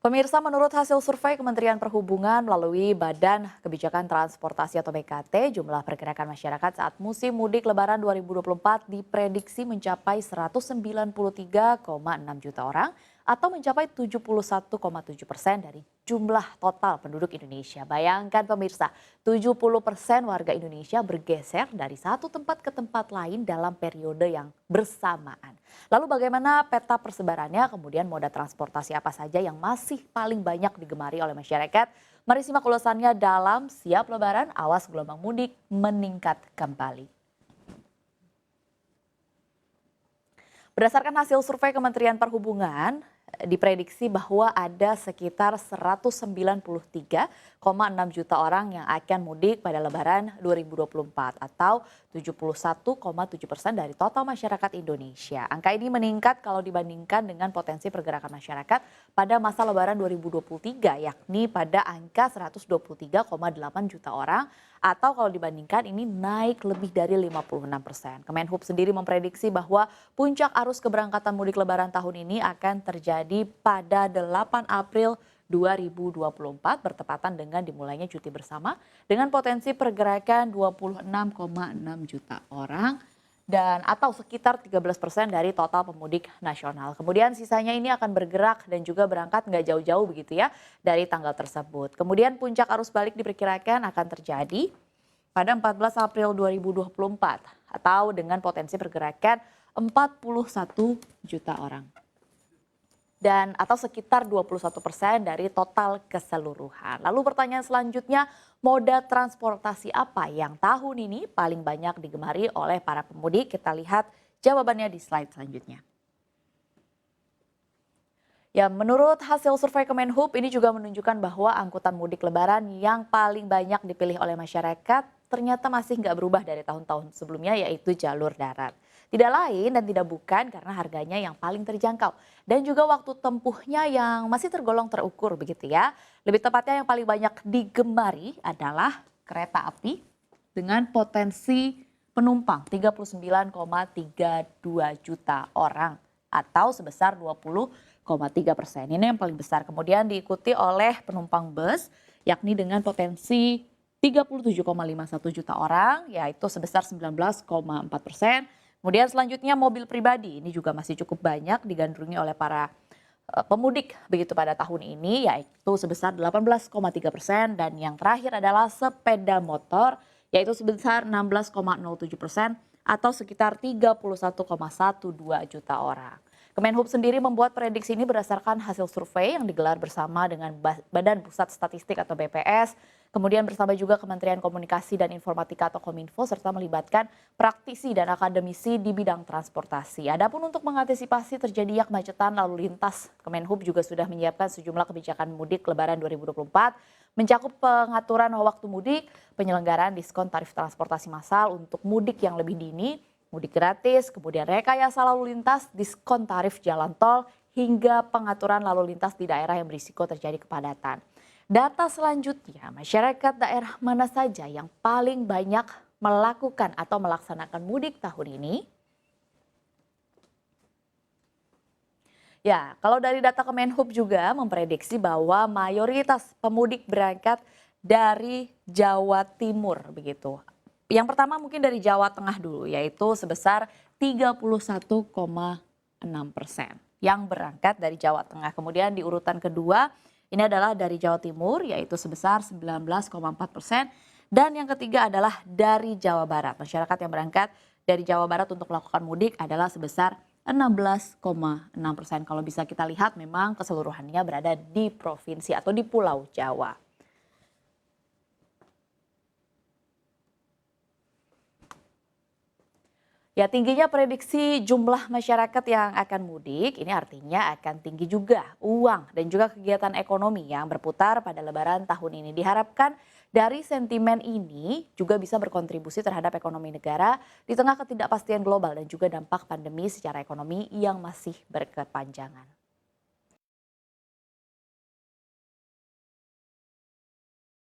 Pemirsa, menurut hasil survei Kementerian Perhubungan melalui Badan Kebijakan Transportasi atau BKT, jumlah pergerakan masyarakat saat musim mudik Lebaran 2024 diprediksi mencapai 193,6 juta orang atau mencapai 71,7% dari jumlah total penduduk Indonesia. Bayangkan pemirsa, 70% warga Indonesia bergeser dari satu tempat ke tempat lain dalam periode yang bersamaan. Lalu bagaimana peta persebarannya, kemudian moda transportasi apa saja yang masih paling banyak digemari oleh masyarakat? Mari simak ulasannya dalam Siap Lebaran, Awas Gelombang Mudik Meningkat Kembali. Berdasarkan hasil survei Kementerian Perhubungan, diprediksi bahwa ada sekitar 193,6 juta orang yang akan mudik pada Lebaran 2024 atau 71,7% dari total masyarakat Indonesia. Angka ini meningkat kalau dibandingkan dengan potensi pergerakan masyarakat pada masa Lebaran 2023, yakni pada angka 123,8 juta orang, atau kalau dibandingkan ini naik lebih dari 56%. Kemenhub sendiri memprediksi bahwa puncak arus keberangkatan mudik Lebaran tahun ini akan terjadi pada 8 April 2024 bertepatan dengan dimulainya cuti bersama dengan potensi pergerakan 26,6 juta orang dan atau sekitar 13% dari total pemudik nasional. Kemudian sisanya ini akan bergerak dan juga berangkat nggak jauh-jauh begitu ya dari tanggal tersebut. Kemudian puncak arus balik diperkirakan akan terjadi pada 14 April 2024 atau dengan potensi pergerakan 41 juta orang. Dan atau sekitar 21% dari total keseluruhan. Lalu pertanyaan selanjutnya, moda transportasi apa yang tahun ini paling banyak digemari oleh para pemudik? Kita lihat jawabannya di slide selanjutnya. Ya, menurut hasil survei Kemenhub ini juga menunjukkan bahwa angkutan mudik Lebaran yang paling banyak dipilih oleh masyarakat ternyata masih nggak berubah dari tahun-tahun sebelumnya, yaitu jalur darat. Tidak lain dan tidak bukan karena harganya yang paling terjangkau dan juga waktu tempuhnya yang masih tergolong terukur begitu ya. Lebih tepatnya yang paling banyak digemari adalah kereta api dengan potensi penumpang 39,32 juta orang atau sebesar 20,3%. Ini yang paling besar. Kemudian diikuti oleh penumpang bus yakni dengan potensi 37,51 juta orang yaitu sebesar 19,4%. Kemudian selanjutnya mobil pribadi, ini juga masih cukup banyak digandrungi oleh para pemudik begitu pada tahun ini yaitu sebesar 18,3% dan yang terakhir adalah sepeda motor yaitu sebesar 16,07% atau sekitar 31,12 juta orang. Kemenhub sendiri membuat prediksi ini berdasarkan hasil survei yang digelar bersama dengan Badan Pusat Statistik atau BPS, kemudian bersama juga Kementerian Komunikasi dan Informatika atau Kominfo, serta melibatkan praktisi dan akademisi di bidang transportasi. Adapun untuk mengantisipasi terjadinya kemacetan lalu lintas, Kemenhub juga sudah menyiapkan sejumlah kebijakan mudik Lebaran 2024, mencakup pengaturan waktu mudik, penyelenggaraan diskon tarif transportasi massal untuk mudik yang lebih dini, mudik gratis, kemudian rekayasa lalu lintas, diskon tarif jalan tol, hingga pengaturan lalu lintas di daerah yang berisiko terjadi kepadatan. Data selanjutnya, masyarakat daerah mana saja yang paling banyak melakukan atau melaksanakan mudik tahun ini? Ya, kalau dari data Kemenhub juga memprediksi bahwa mayoritas pemudik berangkat dari Jawa Timur begitu. Yang pertama mungkin dari Jawa Tengah dulu, yaitu sebesar 31,6% yang berangkat dari Jawa Tengah. Kemudian di urutan kedua ini adalah dari Jawa Timur, yaitu sebesar 19,4%. Dan yang ketiga adalah dari Jawa Barat. Masyarakat yang berangkat dari Jawa Barat untuk melakukan mudik adalah sebesar 16,6%. Kalau bisa kita lihat memang keseluruhannya berada di provinsi atau di Pulau Jawa. Ya, tingginya prediksi jumlah masyarakat yang akan mudik ini artinya akan tinggi juga uang dan juga kegiatan ekonomi yang berputar pada Lebaran tahun ini. Diharapkan dari sentimen ini juga bisa berkontribusi terhadap ekonomi negara di tengah ketidakpastian global dan juga dampak pandemi secara ekonomi yang masih berkepanjangan.